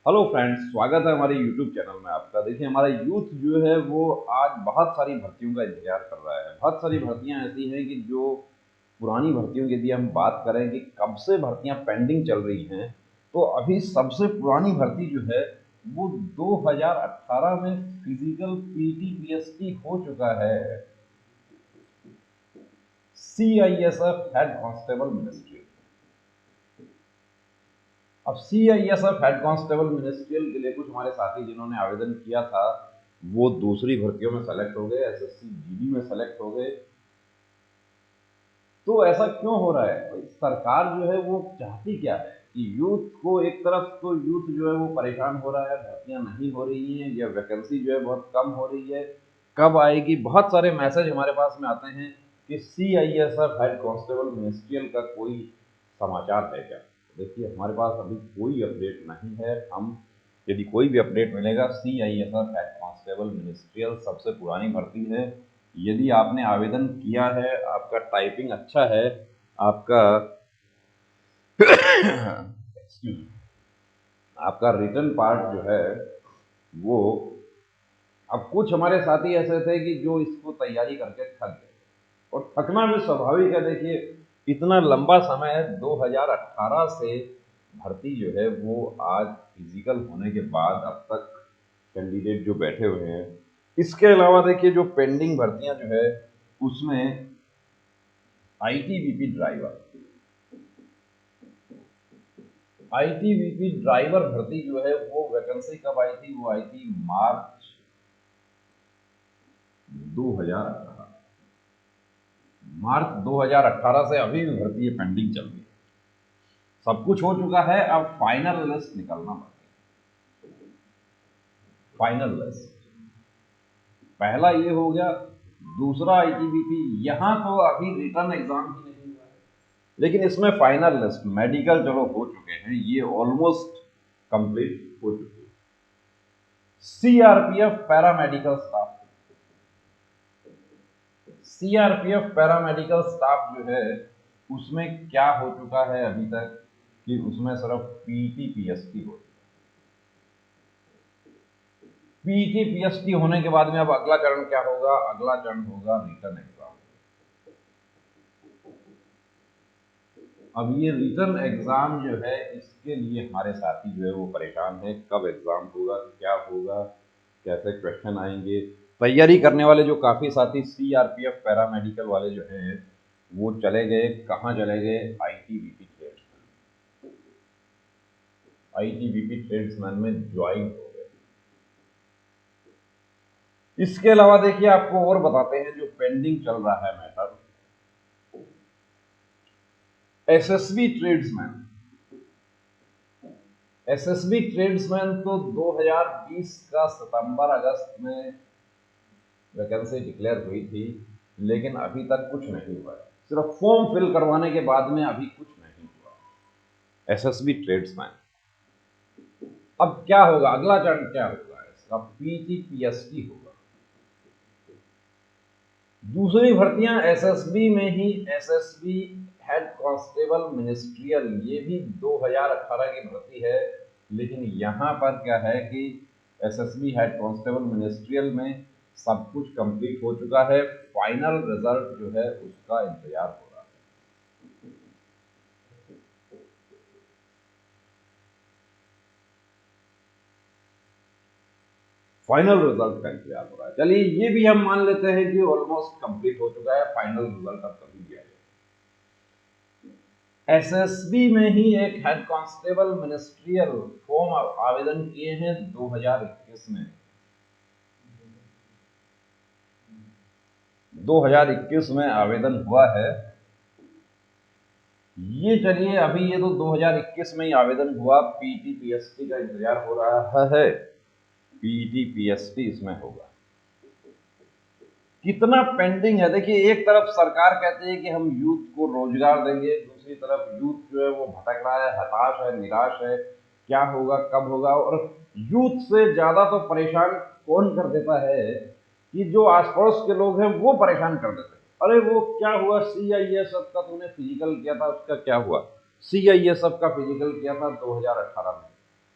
Hello friends, स्वागत है हमारे यूट्यूब चैनल में आपका। देखिए, हमारा यूथ जो है वो आज बहुत सारी भर्तियों का इंतजार कर रहा है। बहुत सारी भर्तियां ऐसी हैं कि जो पुरानी भर्तियों की यदि हम बात करें कि कब से भर्तियां पेंडिंग चल रही हैं, तो अभी सबसे पुरानी भर्ती जो है वो 2018 में फिजिकल पीटी पीएसटी हो चुका है। CISF head constable ministry. अब सीआईएसएफ हेड कांस्टेबल मिनिस्ट्रियल के लिए कुछ हमारे साथी जिन्होंने आवेदन किया था वो दूसरी भर्तियों में सेलेक्ट हो गए, एसएससी जीडी में सेलेक्ट हो गए। तो ऐसा क्यों हो रहा है भाई? सरकार जो है वो चाहती क्या है कि यूथ को, एक तरफ तो यूथ जो है वो परेशान हो रहा है, भर्तियां नहीं हो रही हैं या वैकेंसी जो है बहुत कम हो रही है, कब आएगी। बहुत सारे मैसेज हमारे पास में आते हैं कि सीआईएसएफ हेड कांस्टेबल मिनिस्ट्रियल का कोई समाचार है क्या। देखिए, हमारे पास अभी कोई अपडेट नहीं है। हम, यदि कोई भी अपडेट मिलेगा, सीआईएसएफ हेड कांस्टेबल मिनिस्ट्रियल सबसे पुरानी भर्ती है। यदि आपने आवेदन किया है, आपका टाइपिंग अच्छा है, आपका आपका रिटर्न पार्ट जो है वो, अब कुछ हमारे साथी ऐसे थे कि जो इसको तैयारी करके थक गए, और थकना भी स्वाभाविक है। देखिए, इतना लंबा समय है, 2018 से भर्ती जो है वो आज फिजिकल होने के बाद अब तक कैंडिडेट जो बैठे हुए हैं। इसके अलावा देखिए, जो पेंडिंग भर्तियां जो है उसमें आईटीबीपी ड्राइवर, आईटीबीपी ड्राइवर भर्ती जो है वो वैकेंसी कब आई थी? वो आई थी मार्च 2018। मार्च 2018 से अभी भी भर्ती ये पेंडिंग चल रही है। सब कुछ हो चुका है, अब फाइनल लिस्ट निकलना बाकी है। फाइनल लिस्ट पहला ये हो गया। दूसरा आईटीबीपी, यहां तो अभी रिटर्न एग्जाम ही नहीं हुआ है, लेकिन इसमें फाइनल लिस्ट मेडिकल चलो हो चुके हैं, ये ऑलमोस्ट कंप्लीट हो चुकी है। CRPF paramedical staff, CRPF paramedical staff जो है उसमें क्या हो चुका है अभी तक कि उसमें सिर्फ पीटी पीएसटी हो चुका है। पीटी पीएसटी होने के बाद में अब अगला चरण क्या होगा? अगला चरण होगा रिटर्न एग्जाम। अब ये रिटर्न एग्जाम जो है, इसके लिए हमारे साथी जो है वो परेशान है। कब एग्जाम होगा, क्या होगा, कैसे क्वेश्चन आएंगे। तैयारी करने वाले जो काफी साथी सीआरपीएफ पैरामेडिकल वाले जो हैं वो चले गए, कहाँ चले गए? आईटीबीपी ट्रेड्समैन, आईटीबीपी ट्रेड्समैन में ज्वाइन हो गए। इसके अलावा देखिए, आपको और बताते हैं जो पेंडिंग चल रहा है matter. SSB tradesman, SSB tradesman तो 2020 का सितंबर अगस्त में वैकेंसी डिक्लेयर हुई थी, लेकिन अभी तक कुछ नहीं हुआ है। सिर्फ फॉर्म फिल करवाने के बाद में अभी कुछ नहीं हुआ। एसएसबी ट्रेड्समैन, अब क्या होगा? अगला चरण क्या होगा इसका? पीटीपीएसटी होगा। दूसरी भर्तियां एसएसबी में ही, एसएसबी हेड कांस्टेबल मिनिस्ट्रियल, ये भी 2018 की भर्ती है, लेकिन यहां पर क्या है कि एसएसबी हेड कांस्टेबल मिनिस्ट्रियल में सब कुछ कंप्लीट हो चुका है। फाइनल रिजल्ट जो है उसका इंतजार हो रहा है। फाइनल रिजल्ट का इंतजार हो रहा है। चलिए, ये भी हम मान लेते हैं कि ऑलमोस्ट कंप्लीट हो चुका है। फाइनल रिजल्ट अब कभी भी आएगा। एसएसबी में ही एक हेड कांस्टेबल मिनिस्ट्रियल फॉर्म आवेदन किए हैं 2021 में। 2021 में आवेदन हुआ है ये। चलिए, अभी ये तो 2021 में ही आवेदन हुआ। पीटीपीएसटी का इंतजार हो रहा है। पीटीपीएसटी इसमें होगा। कितना पेंडिंग है देखिए। एक तरफ सरकार कहती है कि हम यूथ को रोजगार देंगे, दूसरी तरफ यूथ जो है वो भटक रहा है, हताश है, निराश है। क्या होगा, कब होगा? और यूथ से ज्यादा तो परेशान कौन कर देता है कि जो आस पड़ोस के लोग हैं वो परेशान कर देते हैं। अरे वो क्या हुआ? सीआईएसएफ का तूने फिजिकल किया था, उसका क्या हुआ? सीआईएसएफ का फिजिकल किया था 2018 में,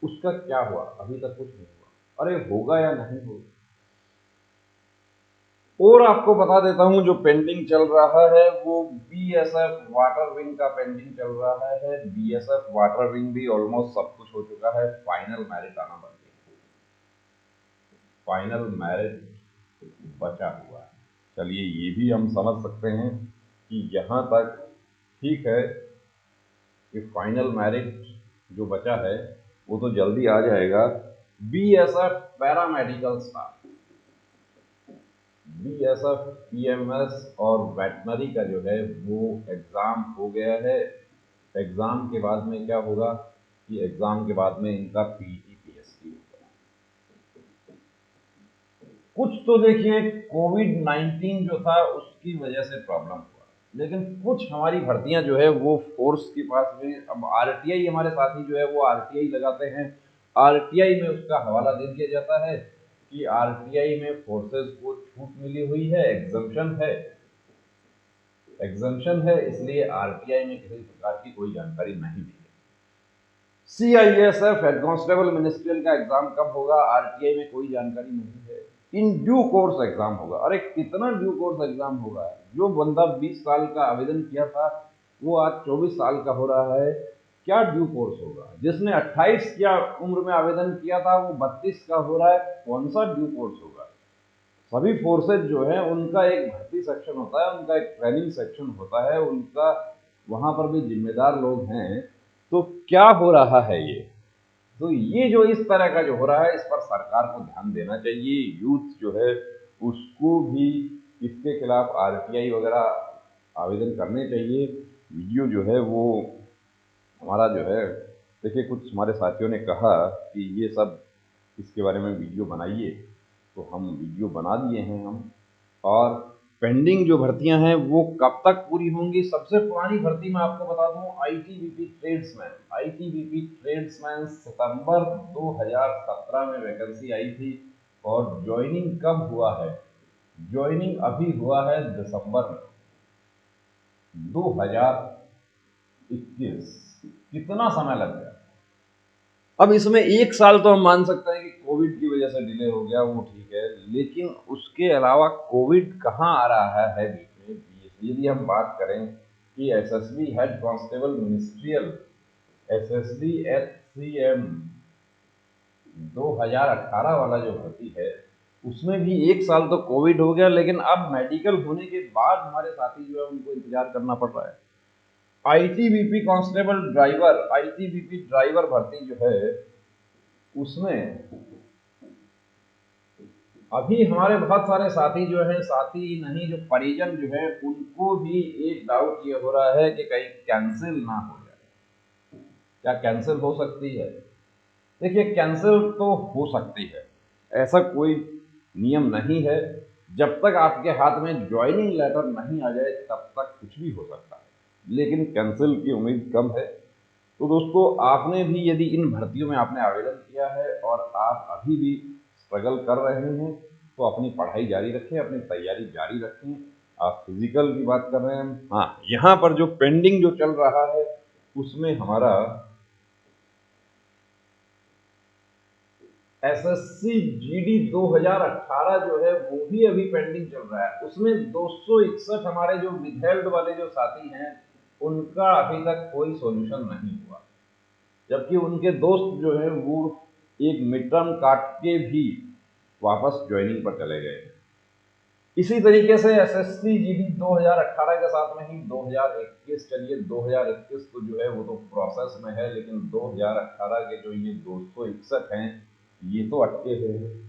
उसका क्या हुआ? अभी तक कुछ नहीं हुआ। अरे होगा या नहीं होगा? और आपको बता देता हूं, जो पेंडिंग चल रहा है वो बीएसएफ वाटर विंग का पेंडिंग चल रहा है। बीएसएफ वाटर विंग भी ऑलमोस्ट सब कुछ हो चुका है, फाइनल मेरिट आना बाकी है, फाइनल मेरिट बचा हुआ है। चलिए ये भी हम समझ सकते हैं कि यहाँ तक ठीक है कि फाइनल मेरिट जो बचा है वो तो जल्दी आ जाएगा। BSF paramedical staff, BSF PMS और वेटनरी का जो है वो एग्ज़ाम हो गया है। एग्ज़ाम के बाद में क्या होगा कि एग्ज़ाम के बाद में इनका पीटी पीएसटी होगा। कुछ तो देखिए कोविड-19 जो था उसकी वजह से प्रॉब्लम हुआ, लेकिन कुछ हमारी भर्तियां जो है वो फोर्स के पास में, अब आरटीआई हमारे साथी जो है वो आरटीआई लगाते हैं, आरटीआई में उसका हवाला दे दिया जाता है कि आरटीआई में फोर्सेस को छूट मिली हुई है, एग्जम्पशन है, एग्जम्पशन है, इसलिए आरटीआई में किसी प्रकार की कोई जानकारी नहीं मिली। सीआईएसएफ हेड कांस्टेबल मिनिस्ट्रियल का एग्जाम कब होगा? आरटीआई में कोई जानकारी नहीं है। इन ड्यू कोर्स एग्जाम होगा। अरे कितना ड्यू कोर्स एग्जाम होगा? जो बंदा 20 साल का आवेदन किया था वो आज 24 साल का हो रहा है, क्या ड्यू कोर्स होगा? जिसने 28 की उम्र में आवेदन किया था वो 32 का हो रहा है, कौन सा ड्यू कोर्स होगा? सभी फोर्सेज जो है उनका एक भर्ती सेक्शन होता है, उनका एक ट्रेनिंग सेक्शन होता है, उनका वहां पर भी जिम्मेदार लोग हैं। तो क्या हो रहा है ये? तो ये जो इस तरह का जो हो रहा है इस पर सरकार को ध्यान देना चाहिए। यूथ जो है उसको भी इसके खिलाफ आरटीआई वगैरह आवेदन करने चाहिए। वीडियो जो है वो हमारा जो है, देखिए कुछ हमारे साथियों ने कहा कि ये सब इसके बारे में वीडियो बनाइए, तो हम वीडियो बना दिए हैं हम। और पेंडिंग जो भर्तियां हैं वो कब तक पूरी होंगी? सबसे पुरानी भर्ती मैं आपको बता दूं, आईटीबीपी ट्रेड्समैन, आईटीबीपी ट्रेड्समैन सितंबर 2017 में वैकेंसी आई थी और ज्वाइनिंग कब हुआ है? ज्वाइनिंग अभी हुआ है दिसंबर में 2021। कितना समय लग गया? अब इसमें 1 साल तो हम मान सकते हैं कि कोविड की वजह से डिले हो गया, वो ठीक है, लेकिन उसके अलावा कोविड कहाँ आ रहा है बीच में? यदि हम बात करें कि SSB head constable ministerial, SSB HCM 2018 वाला जो भर्ती है उसमें भी 1 साल तो कोविड हो गया, लेकिन अब मेडिकल होने के बाद हमारे साथी जो है उनको इंतजार करना पड़ रहा है। ITBP constable driver, ITBP driver भर्ती जो है उसमें अभी हमारे बहुत सारे साथी जो हैं, साथी नहीं जो परिजन जो है उनको भी एक डाउट ये हो रहा है कि कहीं कैंसिल ना हो जाए। क्या कैंसिल हो सकती है? देखिए कैंसिल तो हो सकती है, ऐसा कोई नियम नहीं है। जब तक आपके हाथ में ज्वाइनिंग लेटर नहीं आ जाए तब तक कुछ भी हो सकता है, लेकिन कैंसिल की उम्मीद कम है। तो दोस्तों आपने भी यदि इन भर्तियों में आपने आवेदन किया है और आप अभी भी स्ट्रगल कर रहे हैं तो अपनी पढ़ाई जारी रखें, अपनी तैयारी जारी रखें। आप फिजिकल की बात कर रहे हैं, हाँ यहाँ पर जो पेंडिंग जो चल रहा है उसमें हमारा एसएससी जीडी 2018 जो है वो भी अभी पेंडिंग चल रहा है। उसमें 261 हमारे जो विदहेल्ड वाले जो साथी हैं उनका अभी तक कोई सॉल्यूशन नहीं हुआ, जबकि उनके दोस्त जो है वो एक मिड टर्म काट के भी वापस ज्वाइनिंग पर चले गए। इसी तरीके से एसएससी जीडी 2018 के साथ में ही 2021, चलिए 2021 तो जो है वो तो प्रोसेस में है, लेकिन 2018 के जो ये 261 हैं ये तो अटके हुए हैं।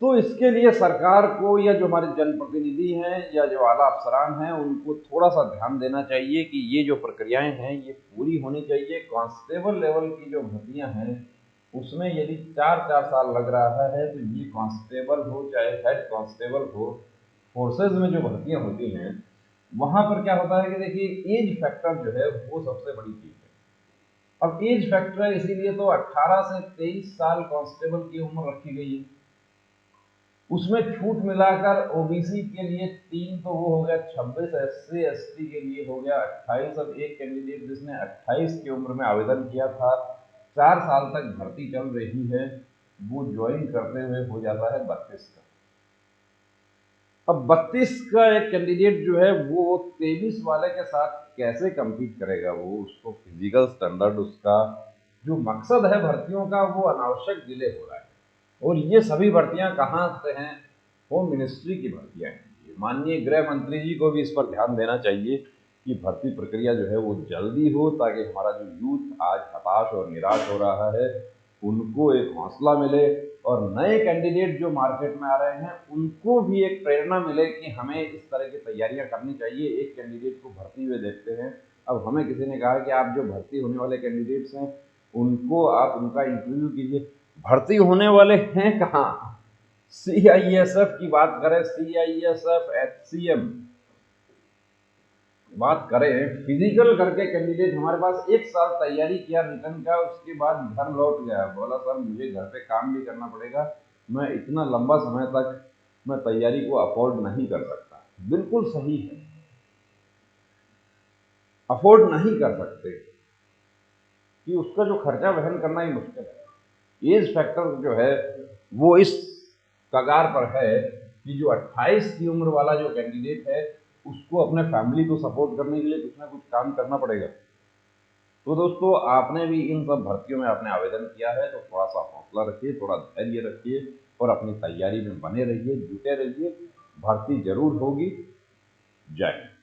तो इसके लिए सरकार को या जो हमारे जनप्रतिनिधि हैं या जो आला अफसरान हैं उनको थोड़ा सा ध्यान देना चाहिए कि ये जो प्रक्रियाएं हैं ये पूरी होनी चाहिए। कांस्टेबल लेवल की जो भर्तियां हैं उसमें यदि 4-4 साल लग रहा है तो ये कांस्टेबल हो चाहे हेड कांस्टेबल हो, फोर्सेज में जो भर्तियां होती हैं वहां पर क्या होता है कि देखिए एज फैक्टर जो है वो सबसे बड़ी चीज है। अब एज फैक्टर इसीलिए तो 18 से 23 साल कांस्टेबल की उम्र रखी गई है। उसमें छूट मिलाकर ओबीसी के लिए 3 तो वो हो गया, 26 एससी एसटी के लिए हो गया 28। अब एक कैंडिडेट जिसने 28 की उम्र में आवेदन किया था 4 साल तक भर्ती चल रही है, वो ज्वाइन करते हुए हो जाता है 32 का। अब 32 का एक कैंडिडेट जो है वो 23 वाले के साथ कैसे compete करेगा? वो उसको फिजिकल स्टैंडर्ड, उसका जो मकसद है भर्तियों का, वो अनावश्यक डिले हो रहा है। और ये सभी भर्तियां कहाँ से हैं? होम मिनिस्ट्री की भर्तियां हैं। माननीय गृह मंत्री जी को भी इस पर ध्यान देना चाहिए कि भर्ती प्रक्रिया जो है वो जल्दी हो, ताकि हमारा जो यूथ आज हताश और निराश हो रहा है, उनको एक हौसला मिले, और नए कैंडिडेट जो मार्केट में आ रहे हैं उनको भी एक प्रेरणा मिले कि हमें इस तरह की तैयारियां करनी चाहिए। एक कैंडिडेट को भर्ती हुए देखते हैं, अब हमें किसी ने कहा कि आप जो भर्ती होने वाले कैंडिडेट्स हैं उनको आप उनका इंटरव्यू कीजिए। भर्ती होने वाले हैं कहाँ? CISF की बात करें, CISF, HCM बात करें, फिजिकल करके कैंडिडेट हमारे पास 1 साल तैयारी किया रिटर्न का, उसके बाद घर लौट गया, बोला सर मुझे घर पे काम भी करना पड़ेगा, मैं इतना लंबा समय तक मैं तैयारी को अफोर्ड नहीं कर सकता। बिल्कुल सही है, अफोर्ड नहीं कर सकते कि उसका जो खर्चा वहन करना ही मुश्किल है। एज फैक्टर जो है वो इस कगार पर है कि जो 28 की उम्र वाला जो कैंडिडेट है उसको अपने फैमिली को सपोर्ट करने के लिए कुछ ना कुछ काम करना पड़ेगा। तो दोस्तों, आपने भी इन सब भर्तियों में आपने आवेदन किया है तो थोड़ा सा हौसला रखिए, थोड़ा धैर्य रखिए और अपनी तैयारी में बने रहिए, जुटे रहिए। भर्ती जरूर होगी। जय हिंद।